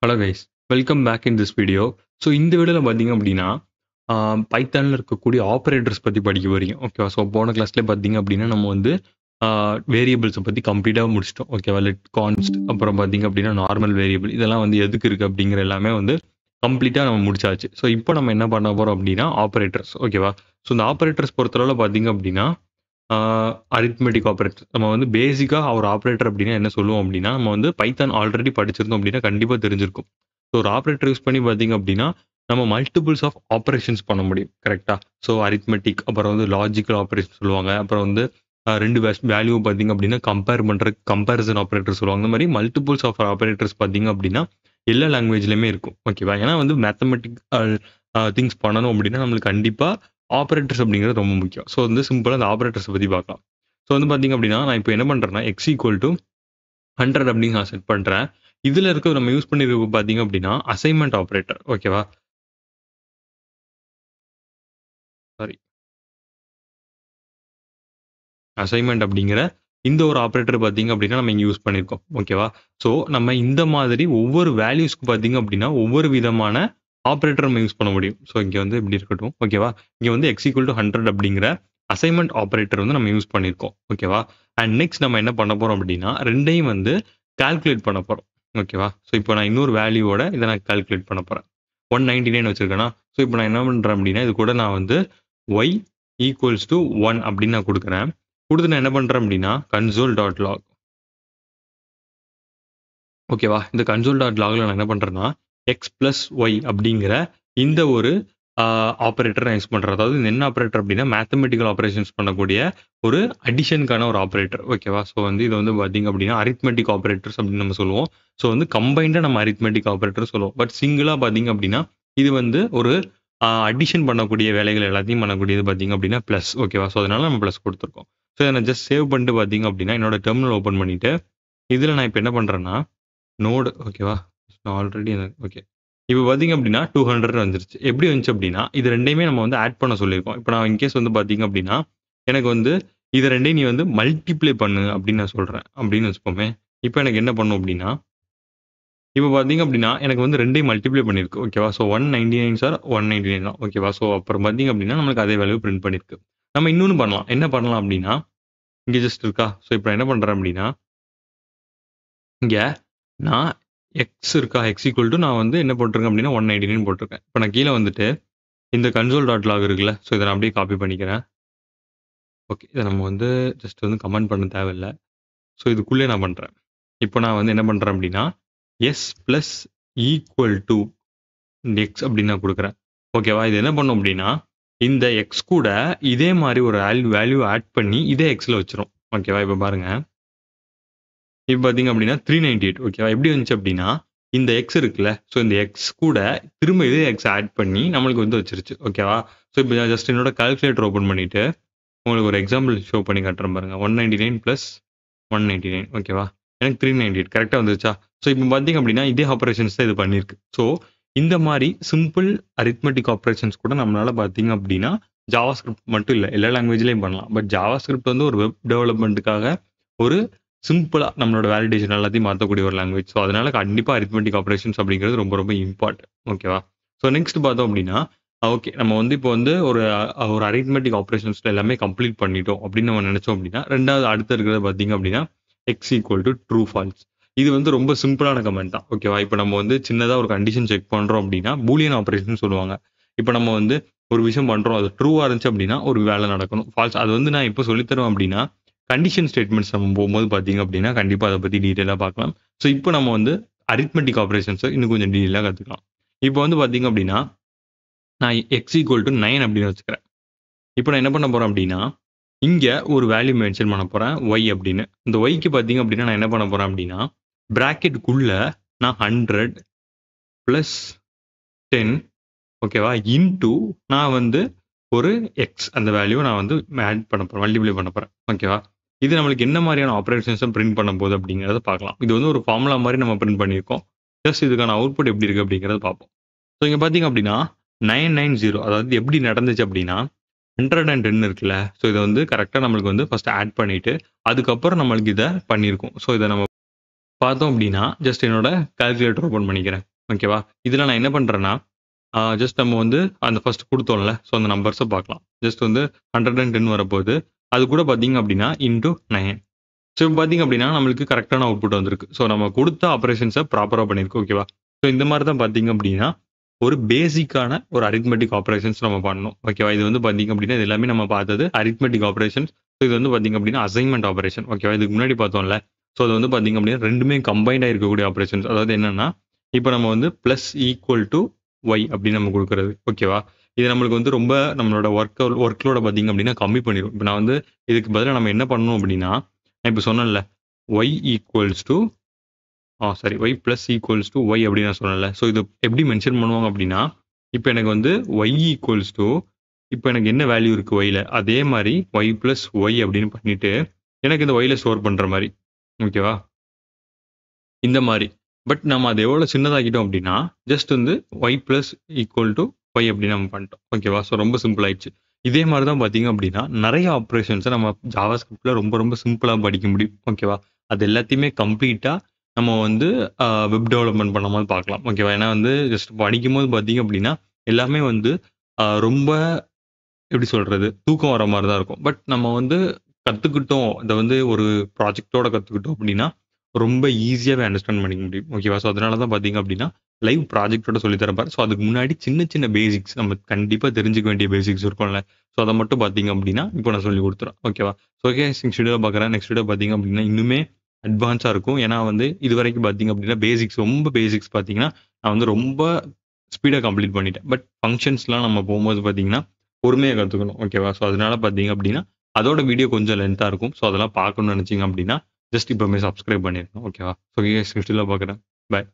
Hello guys, welcome back in this video. So இந்த வீடியோவில் பார்த்தீங்க அப்படின்னா பைத்தானில் இருக்கக்கூடிய ஆப்ரேட்டர்ஸ் பற்றி படிக்க போறீங்க. ஓகேவா? ஸோ போன கிளாஸ்லேயே பார்த்தீங்க அப்படின்னா நம்ம வந்து வேரியபிள்ஸை பற்றி கம்ப்ளீட்டாக முடிச்சிட்டோம். ஓகேவா? லெட் கான்ஸ்ட், அப்புறம் பார்த்தீங்க அப்படின்னா நார்மல் வேரியபிள், இதெல்லாம் வந்து எதுக்கு இருக்குது அப்படிங்கிற எல்லாமே வந்து கம்ப்ளீட்டாக நம்ம முடிச்சாச்சு. ஸோ இப்போ நம்ம என்ன பண்ண போகிறோம் அப்படின்னா ஆப்ரேட்டர்ஸ். ஓகேவா? ஸோ இந்த ஆப்ரேட்டர்ஸ் பொறுத்தளவில் பார்த்தீங்க அப்படின்னா அரித்மெட்டிக் ஆப்ரேட்டர் நம்ம வந்து பேசிக்காக ஒரு ஆப்ரேட்டர் அப்படின்னா என்ன சொல்லுவோம் அப்படின்னா, நம்ம வந்து பைத்தான் ஆல்ரெடி படிச்சிருந்தோம் அப்படின்னா கண்டிப்பாக தெரிஞ்சிருக்கும். ஸோ ஒரு ஆப்ரேட்டர் யூஸ் பண்ணி பார்த்தீங்க அப்படின்னா நம்ம மல்டிபிள்ஸ் ஆஃப் ஆப்ரேஷன்ஸ் பண்ண முடியும். கரெக்டாக? ஸோ அரித்மெட்டிக், அப்புறம் வந்து லாஜிக்கல் ஆப்ரேஷன் சொல்லுவாங்க. அப்புறம் வந்து ரெண்டு வேல்யூ பார்த்தீங்க அப்படின்னா கம்பேர் பண்ணுற கம்பேரிசன் ஆப்ரேட்டர் சொல்லுவாங்க. இந்த மாதிரி மல்டிபிள்ஸ் ஆஃப் ஆப்ரேட்டர்ஸ் பார்த்தீங்க அப்படின்னா எல்லா லாங்குவேஜ்லையுமே இருக்கும். ஓகேவா? ஏன்னா வந்து மேத்தமெட்டிக்கல் திங்ஸ் பண்ணணும் அப்படின்னா நம்மளுக்கு கண்டிப்பாக ஆப்ரேட்டர்ஸ் அப்படிங்கிறது ரொம்ப முக்கியம். ஸோ வந்து சிம்பிளாக அந்த ஆப்ரேட்டர்ஸ் பற்றி பார்க்கலாம். ஸோ வந்து பார்த்தீங்க அப்படின்னா நான் இப்போ என்ன பண்ணுறேன்னா x ஈக்குவல் டு 100 அப்படின்னு நான் செட் பண்ணுறேன். இதில் இருக்க நம்ம யூஸ் பண்ணிருக்க பார்த்தீங்க அப்படின்னா அசைன்மெண்ட் ஆப்ரேட்டர். ஓகேவா? சாரி, அசைன்மெண்ட் அப்படிங்கிற இந்த ஒரு ஆப்ரேட்டர் பார்த்தீங்க அப்படின்னா நம்ம இங்கே யூஸ் பண்ணியிருக்கோம். ஓகேவா? ஸோ நம்ம இந்த மாதிரி ஒவ்வொரு வேல்யூஸ்க்கு பார்த்தீங்க அப்படின்னா ஒவ்வொரு விதமான ஆப்ரேட்டர் நம்ம யூஸ் பண்ண முடியும். ஸோ இங்கே வந்து இப்படி இருக்கட்டும். ஓகேவா? இங்கே வந்து x ஈக்குவல் டு 100 அப்படிங்கிற அசைன்மெண்ட் ஆப்ரேட்டர் வந்து நம்ம யூஸ் பண்ணியிருக்கோம். ஓகேவா? அண்ட் நெக்ஸ்ட் நம்ம என்ன பண்ண போகிறோம் அப்படின்னா ரெண்டையும் வந்து கால்குலேட் பண்ண போகிறோம். ஓகேவா? ஸோ இப்போ நான் இன்னொரு வேல்யூவோட இதை நான் கால்குலேட் பண்ண போகிறேன். 199 வச்சிருக்கேன்னா, ஸோ இப்போ நான் என்ன பண்ணுறேன் அப்படின்னா இது கூட நான் வந்து y ஈக்குவல்ஸ் டு 1 அப்படின்னு நான் கொடுக்குறேன். கொடுத்து நான் என்ன பண்ணுறேன் அப்படின்னா கன்சோல் டாட் லாக். ஓகேவா? இந்த கன்சோல் டாட் லாகில் நான் என்ன பண்ணுறேன்னா எக்ஸ் ப்ளஸ் ஒய் அப்படிங்கிற இந்த ஒரு ஆப்ரேட்டர் நான் யூஸ் பண்ணுறேன். அதாவது இந்த என்ன ஆப்ரேட்டர் அப்படின்னா மேத்தமெட்டிக்கல் ஆப்ரேஷன்ஸ் பண்ணக்கூடிய ஒரு அடிஷனுக்கான ஒரு ஆப்ரேட்டர். ஓகேவா? ஸோ வந்து இது வந்து பார்த்தீங்க அப்படின்னா அரித்மெட்டிக் ஆப்ரேட்டர்ஸ் அப்படின்னு நம்ம சொல்லுவோம். ஸோ வந்து கம்பைண்டாக நம்ம அரித்மெட்டிக் ஆப்ரேட்டர் சொல்லுவோம். பட் சிங்கிளாக பார்த்தீங்க அப்படின்னா இது வந்து ஒரு அடிஷன் பண்ணக்கூடிய வேலைகள் எல்லாத்தையும் பண்ணக்கூடியது பார்த்தீங்க அப்படின்னா ப்ளஸ். ஓகேவா? ஸோ அதனால நம்ம ப்ளஸ் கொடுத்துருக்கோம். ஸோ இதை நான் ஜஸ்ட் சேவ் பண்ணிட்டு பார்த்தீங்க அப்படின்னா என்னோட டெர்மினல் ஓப்பன் பண்ணிட்டு இதில் நான் இப்போ என்ன பண்ணுறேன்னா நோடு. ஓகேவா? Already okay. இப்போ பார்த்தீங்க அப்படின்னா 200 வந்துருச்சு. எப்படி வந்துச்சு அப்படின்னா இது ரெண்டையுமே நம்ம வந்து ஆட் பண்ண சொல்லியிருக்கோம். இப்போ நான் இன்கேஸ் வந்து பார்த்தீங்க அப்படின்னா எனக்கு வந்து இது ரெண்டையும் நீ வந்து மல்டிப்ளை பண்ணு அப்படின்னு நான் சொல்கிறேன் அப்படின்னு வச்சுப்போமே. இப்போ எனக்கு என்ன பண்ணும் அப்படின்னா இப்போ பார்த்தீங்க அப்படின்னா எனக்கு வந்து ரெண்டையும் மல்டிப்ளை பண்ணியிருக்கு. ஓகேவா? ஸோ 199 சார் 199 தான். ஓகேவா? ஸோ அப்புறம் பார்த்தீங்க அப்படின்னா நம்மளுக்கு அதே வேல்யூ பிரிண்ட் பண்ணியிருக்கு. நம்ம இன்னொன்று பண்ணலாம். என்ன பண்ணலாம் அப்படின்னா இங்கே ஜஸ்ட் இருக்கா? ஸோ இப்போ என்ன பண்ணுறேன் அப்படின்னா இங்கே நான் எக்ஸ் இருக்கா? எக்ஸ் ஈக்குவல் டு நான் வந்து என்ன போட்டிருக்கேன் அப்படின்னா 199 போட்டிருக்கேன். இப்போ நான் கீழே வந்துட்டு இந்த கன்சோல் டாட் லாக் இருக்குல்ல, ஸோ இதை நான் அப்படியே காப்பி பண்ணிக்கிறேன். ஓகே, இதை நம்ம வந்து ஜஸ்ட் வந்து கமெண்ட் பண்ண தேவையில்லை. ஸோ இதுக்குள்ளே நான் பண்ணுறேன். இப்போ நான் வந்து என்ன பண்ணுறேன் அப்படின்னா S plus equal to x அப்படின்னு நான் கொடுக்குறேன். ஓகேவா? இது என்ன பண்ணும் அப்படின்னா இந்த எக்ஸ் கூட இதே மாதிரி ஒரு வேல்யூ ஆட் பண்ணி இதே எக்ஸில் வச்சிரும். ஓகேவா? இப்போ பாருங்க, இப்போ பார்த்தீங்க அப்படின்னா 398. ஓகேவா? எப்படி வந்துச்சு அப்படின்னா இந்த எக்ஸ் இருக்குல்ல, ஸோ இந்த எக்ஸ் கூட திரும்ப இதே எக்ஸ் ஆட் பண்ணி நம்மளுக்கு வந்து வச்சிருச்சு. ஓகேவா? ஸோ இப்போ நான் ஜஸ்ட் என்னோட கால்குலேட்டர் ஓப்பன் பண்ணிட்டு உங்களுக்கு ஒரு எக்ஸாம்பிள் ஷோ பண்ணி காட்டுறேன் பாருங்க. 199 ப்ளஸ் 199. ஓகேவா? எனக்கு 398 கரெக்டாக வந்துருச்சா? ஸோ இப்போ பார்த்தீங்க அப்படின்னா இதே ஆப்ரேஷன்ஸ் தான் இது பண்ணியிருக்கு. ஸோ இந்த மாதிரி சிம்பிள் அரித்மெட்டிக் ஆப்ரேஷன்ஸ் கூட நம்மளால பார்த்தீங்க அப்படின்னா ஜாவா ஸ்கிரிப்ட் மட்டும் இல்லை, எல்லா லாங்குவேஜ்லையும் பண்ணலாம். பட் ஜாவா ஸ்கிரிப்ட் வந்து ஒரு வெப் டெவலப்மெண்ட்டுக்காக ஒரு சிம்பிளாக நம்மளோட வேலிடேஷன் எல்லாத்தையும் மாற்றக்கூடிய ஒரு லாங்குவேஜ். ஸோ அதனால கண்டிப்பாக அரித்மெட்டிக் ஆப்ரேஷன்ஸ் அப்படிங்கிறது ரொம்ப ரொம்ப இம்பார்ட்டன்ட். ஓகேவா? ஸோ நெக்ஸ்ட் பார்த்தோம் அப்படின்னா ஓகே, நம்ம வந்து இப்போ வந்து ஒரு அரித்மெட்டிக் ஆப்ரேஷன்ஸ்ல எல்லாமே கம்ப்ளீட் பண்ணிட்டோம் அப்படின்னு நம்ம நினைச்சோம் அப்படின்னா ரெண்டாவது அடுத்து இருக்கிறத பார்த்தீங்க அப்படின்னா X equal to true falls. இது வந்து ரொம்ப சிம்பிளான கமெண்ட் தான். ஓகேவா? இப்போ நம்ம வந்து சின்னதாக ஒரு கண்டிஷன் செக் பண்ணுறோம் அப்படின்னா பூலியன் ஆப்ரேஷன் சொல்லுவாங்க. இப்போ நம்ம வந்து ஒரு விஷயம் பண்ணுறோம், அது ட்ரூவாக இருந்துச்சு அப்படின்னா ஒரு வேலை நடக்கணும். ஃபால்ஸ் அது வந்து நான் இப்போ சொல்லித்தரோம் அப்படின்னா கண்டிஷன் ஸ்டேட்மெண்ட்ஸ் நம்ம போகும்போது பார்த்தீங்க அப்படின்னா கண்டிப்பாக அதை பற்றி டீட்டெயிலாக பார்க்கலாம். ஸோ இப்போ நம்ம வந்து அரித்மெட்டிக் ஆப்ரேஷன்ஸை இன்னும் கொஞ்சம் டீட்டெயிலாக கற்றுக்கலாம். இப்போ வந்து பார்த்தீங்க அப்படின்னா நான் எக்ஸ் ஈக்குவல் டு 9 அப்படின்னு வச்சுக்கிறேன். இப்போ நான் என்ன பண்ண போகிறேன் அப்படின்னா இங்கே ஒரு வேல்யூ மென்ஷன் பண்ண போகிறேன் ஒய் அப்படின்னு. இந்த ஒய்க்கு பார்த்தீங்க அப்படின்னா நான் என்ன பண்ண போகிறேன் அப்படின்னா ப்ராக்கெட்டுக்குள்ளே நான் 100 ப்ளஸ் 10 ஓகேவா இன்டூ நான் வந்து ஒரு எக்ஸ் அந்த வேல்யூ நான் வந்து ஆட் பண்ண போகிறேன், மல்டிப்ளை பண்ண போகிறேன். ஓகேவா? இது நம்மளுக்கு என்ன மாதிரியான ஆப்ரேஷன்ஸை பிரிண்ட் பண்ண போகுது அப்படிங்கிறத பார்க்கலாம். இது வந்து ஒரு ஃபார்முலா மாதிரி நம்ம பிரிண்ட் பண்ணியிருக்கோம். ஜஸ்ட் இதுக்கான அவுட்புட் எப்படி இருக்குது அப்படிங்கிறத பார்ப்போம். ஸோ இங்கே பார்த்தீங்க அப்படின்னா 990 அதாவது எப்படி நடந்துச்சு அப்படின்னா 110 இருக்குல்ல, ஸோ இதை வந்து கரெக்டாக நம்மளுக்கு வந்து ஃபர்ஸ்ட் ஆட் பண்ணிட்டு அதுக்கப்புறம் நம்மளுக்கு இதை பண்ணியிருக்கோம். ஸோ இதை நம்ம பார்த்தோம் அப்படின்னா ஜஸ்ட் என்னோட கால்குலேட்டர் ஓப்பன் பண்ணிக்கிறேன். ஓகேவா? இதில் நான் என்ன பண்ணுறேன்னா ஜஸ்ட் நம்ம வந்து அந்த ஃபர்ஸ்ட் கொடுத்தோம்ல, ஸோ அந்த நம்பர்ஸை பார்க்கலாம். ஜஸ்ட் வந்து 110 வரப்போகுது. அது கூட பார்த்தீங்க அப்படின்னா இன்டூ 9. ஸோ இப்போ பார்த்தீங்க அப்படின்னா நம்மளுக்கு கரெக்டான அவுட்புட் வந்திருக்கு. ஸோ நம்ம கொடுத்த ஆப்பரேஷன்ஸை ப்ராப்பராக பண்ணியிருக்கு. ஓகேவா? ஸோ இந்த மாதிரி தான் பார்த்தீங்க அப்படின்னா ஒரு பேசிக்கான ஒரு அரித்மெட்டிக் ஆப்பரேஷன்ஸ் நம்ம பண்ணணும். ஓகேவா? இது வந்து பார்த்தீங்க அப்படின்னா இது எல்லாமே நம்ம பார்த்தது அரித்மெட்டிக் ஆப்பரேஷன்ஸ். ஸோ இது வந்து பார்த்தீங்க அப்படின்னா அசைன்மெண்ட் ஆப்பரேஷன். ஓகேவா? இதுக்கு முன்னாடி பார்த்தோம்ல. ஸோ அது வந்து பார்த்தீங்க அப்படின்னா ரெண்டுமே கம்பைண்டாக இருக்கக்கூடிய ஆப்பரேஷன்ஸ். அதாவது என்னன்னா இப்போ நம்ம வந்து ப்ளஸ் ஈக்குவல் டு ஒய் அப்படின்னு நம்ம கொடுக்குறது. ஓகேவா? இது நம்மளுக்கு வந்து ரொம்ப நம்மளோட ஒர்க்லோட பார்த்தீங்க அப்படின்னா கம்மி பண்ணிடும். இப்போ நான் வந்து இதுக்கு பதிலாக நம்ம என்ன பண்ணணும் அப்படின்னா நான் இப்போ சொன்னேன்ல y equals to sorry y plus equals to y அப்படின்னு நான் சொன்னேன்ல. ஸோ இது எப்படி மென்ஷன் பண்ணுவாங்க அப்படின்னா இப்போ எனக்கு வந்து ஒய் ஈக்குவல்ஸ் டு இப்போ எனக்கு என்ன வேல்யூ இருக்குது ஒய்ல அதே மாதிரி ஒய் ப்ளஸ் ஒய் அப்படின்னு பண்ணிட்டு எனக்கு இந்த ஒய்ல ஸ்டோர் பண்ணுற மாதிரி. ஓகேவா? இந்த மாதிரி. பட் நம்ம அதை எவ்வளோ சின்னதாக்கிட்டோம் அப்படின்னா ஜஸ்ட் வந்து y plus equal to y அப்படின்னு நம்ம பண்ணிட்டோம். ஓகேவா? ஸோ ரொம்ப சிம்பிள் ஆயிடுச்சு. இதே மாதிரி தான் பார்த்தீங்க அப்படின்னா நிறைய ஆப்ரேஷன்ஸை நம்ம ஜாவா ஸ்கிரிப்டில் ரொம்ப ரொம்ப சிம்பிளாக படிக்க முடியும். ஓகேவா? அது எல்லாத்தையுமே கம்ப்ளீட்டாக நம்ம வந்து வெப் டெவலப்மெண்ட் பண்ணும்போது பார்க்கலாம். ஓகேவா? ஏன்னா வந்து ஜஸ்ட் படிக்கும்போது பார்த்தீங்க அப்படின்னா எல்லாமே வந்து ரொம்ப எப்படி சொல்கிறது தூக்கம் வர மாதிரி தான் இருக்கும். பட் நம்ம வந்து கற்றுக்கிட்டோம் இதை வந்து ஒரு ப்ராஜெக்டோட கற்றுக்கிட்டோம் அப்படின்னா ரொம்ப ஈஸியாகவே அண்டர்ஸ்டாண்ட் பண்ணிக்க முடியும். ஓகேவா? ஸோ அதனால தான் பார்த்தீங்க அப்படின்னா லைவ் ப்ராஜெக்டோட சொல்லித்தரப்பார். ஸோ அதுக்கு முன்னாடி சின்ன சின்ன பேசிக்ஸ் நம்ம கண்டிப்பாக தெரிஞ்சுக்க வேண்டிய பேசிக்ஸ் இருக்கும்ல. ஸோ அதை மட்டும் பார்த்தீங்க அப்படின்னா இப்போ நான் சொல்லி கொடுத்துறேன். ஓகேவா? ஸோ ஓகே நெக்ஸ்ட் வீடியோ பார்க்குறேன். நெக்ஸ்ட் வீடியோ பார்த்தீங்க அப்படின்னா இன்னுமே அட்வான்ஸாக இருக்கும். ஏன்னா வந்து இது வரைக்கும் பார்த்தீங்க அப்படின்னா பேசிக்ஸ் ரொம்ப பேசிக்ஸ் பார்த்தீங்கன்னா நான் வந்து ரொம்ப ஸ்பீடாக கம்ப்ளீட் பண்ணிட்டேன். பட் ஃபங்க்ஷன்ஸ்லாம் நம்ம போகும்போது பார்த்தீங்கன்னா பொறுமையாக கற்றுக்கணும். ஓகேவா? ஸோ அதனால பார்த்தீங்க அப்படின்னா அதோட வீடியோ கொஞ்சம் லென்த்தாக இருக்கும். ஸோ அதெல்லாம் பார்க்கணும்னு நினச்சிங்க அப்படின்னா ஜஸ்ட் இப்போமே சப்ஸ்கிரைப் பண்ணிருக்கோம். ஓகேவா? ஸோ நெக்ஸ்ட் வீடியோவில் பார்க்குறேன். பாய்.